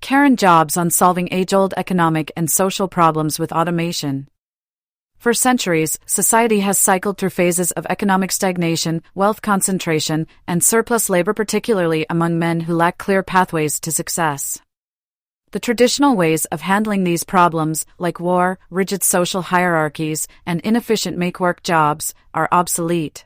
Karen Jobs on solving age-old economic and social problems with automation. For centuries, society has cycled through phases of economic stagnation, wealth concentration, and surplus labor, particularly among men who lack clear pathways to success. The traditional ways of handling these problems, like war, rigid social hierarchies, and inefficient make-work jobs, are obsolete.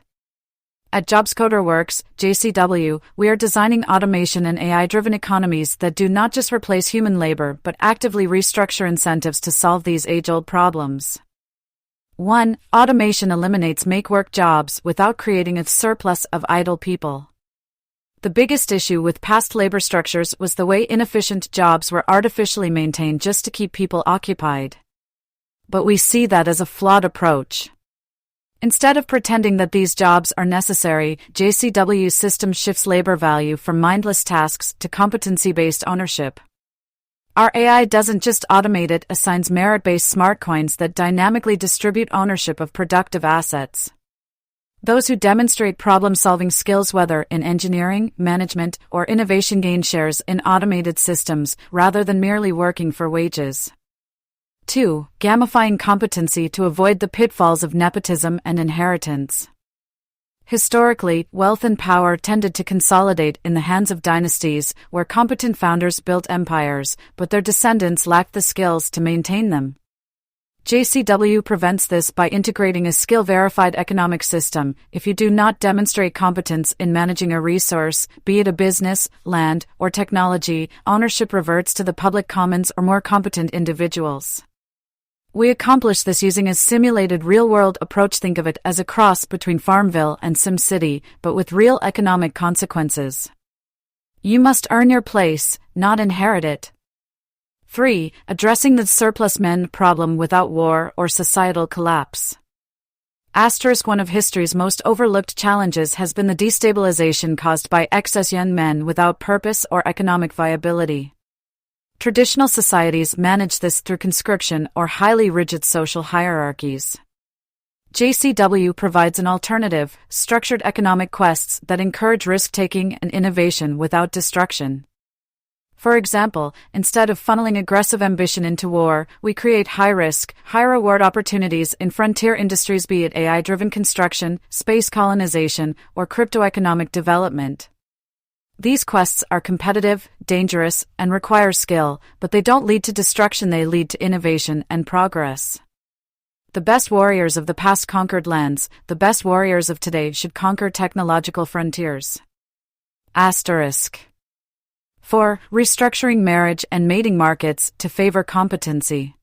At JobsCoderWorks, JCW, we are designing automation and AI-driven economies that do not just replace human labor but actively restructure incentives to solve these age-old problems. 1. Automation eliminates make-work jobs without creating a surplus of idle people. The biggest issue with past labor structures was the way inefficient jobs were artificially maintained just to keep people occupied. But we see that as a flawed approach. Instead of pretending that these jobs are necessary, JCW's system shifts labor value from mindless tasks to competency-based ownership. Our AI doesn't just automate, it assigns merit-based smart coins that dynamically distribute ownership of productive assets. Those who demonstrate problem-solving skills, whether in engineering, management, or innovation, gain shares in automated systems rather than merely working for wages. 2. Gamifying competency to avoid the pitfalls of nepotism and inheritance. Historically, wealth and power tended to consolidate in the hands of dynasties, where competent founders built empires, but their descendants lacked the skills to maintain them. JCW prevents this by integrating a skill-verified economic system. If you do not demonstrate competence in managing a resource, be it a business, land, or technology, ownership reverts to the public commons or more competent individuals. We accomplish this using a simulated real-world approach. Think of it as a cross between Farmville and SimCity, but with real economic consequences. You must earn your place, not inherit it. 3. Addressing the surplus men problem without war or societal collapse. One of history's most overlooked challenges has been the destabilization caused by excess young men without purpose or economic viability. Traditional societies manage this through conscription or highly rigid social hierarchies. JCW provides an alternative, structured economic quests that encourage risk-taking and innovation without destruction. For example, instead of funneling aggressive ambition into war, we create high-risk, high-reward opportunities in frontier industries, be it AI-driven construction, space colonization, or crypto-economic development. These quests are competitive, dangerous, and require skill, but they don't lead to destruction, they lead to innovation and progress. The best warriors of the past conquered lands, the best warriors of today should conquer technological frontiers. 4. Restructuring marriage and mating markets to favor competency.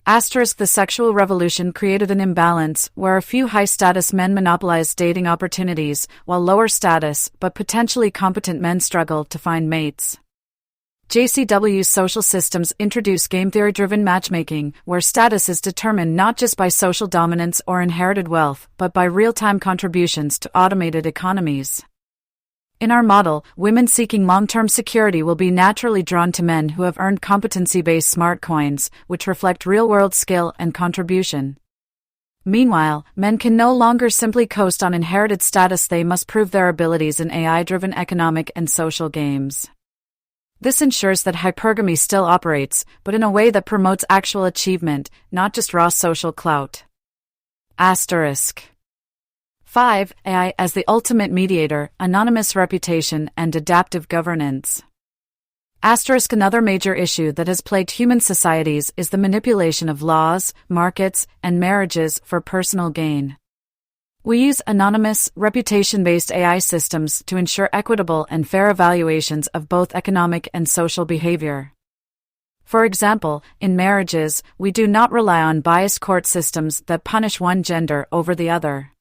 The sexual revolution created an imbalance where a few high-status men monopolized dating opportunities, while lower-status but potentially competent men struggled to find mates. JCW's social systems introduce game theory-driven matchmaking, where status is determined not just by social dominance or inherited wealth, but by real-time contributions to automated economies. In our model, women seeking long-term security will be naturally drawn to men who have earned competency-based smart coins, which reflect real-world skill and contribution. Meanwhile, men can no longer simply coast on inherited status, they must prove their abilities in AI-driven economic and social games. This ensures that hypergamy still operates, but in a way that promotes actual achievement, not just raw social clout. 5. AI as the ultimate mediator, anonymous reputation, and adaptive governance. Another major issue that has plagued human societies is the manipulation of laws, markets, and marriages for personal gain. We use anonymous, reputation-based AI systems to ensure equitable and fair evaluations of both economic and social behavior. For example, in marriages, we do not rely on biased court systems that punish one gender over the other.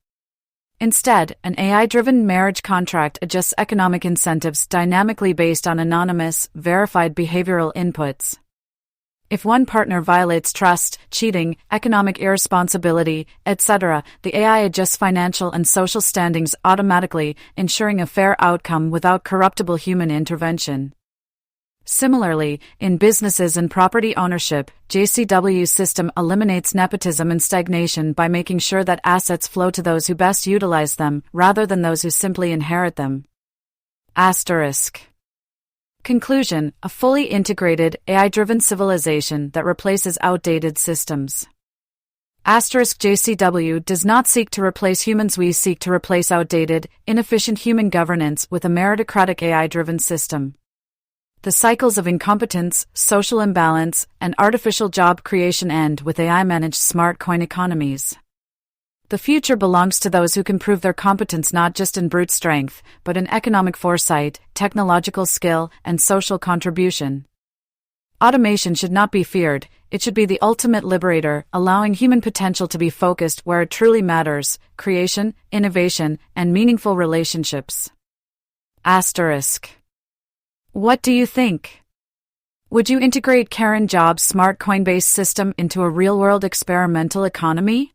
Instead, an AI-driven marriage contract adjusts economic incentives dynamically based on anonymous, verified behavioral inputs. If one partner violates trust, cheating, economic irresponsibility, etc., the AI adjusts financial and social standings automatically, ensuring a fair outcome without corruptible human intervention. Similarly, in businesses and property ownership, JCW's system eliminates nepotism and stagnation by making sure that assets flow to those who best utilize them, rather than those who simply inherit them. Conclusion: a fully integrated, AI-driven civilization that replaces outdated systems. JCW does not seek to replace humans. We seek to replace outdated, inefficient human governance with a meritocratic AI-driven system. The cycles of incompetence, social imbalance, and artificial job creation end with AI-managed smart coin economies. The future belongs to those who can prove their competence not just in brute strength, but in economic foresight, technological skill, and social contribution. Automation should not be feared, it should be the ultimate liberator, allowing human potential to be focused where it truly matters: creation, innovation, and meaningful relationships. What do you think? Would you integrate Karen Jobs' smart Coinbase system into a real-world experimental economy?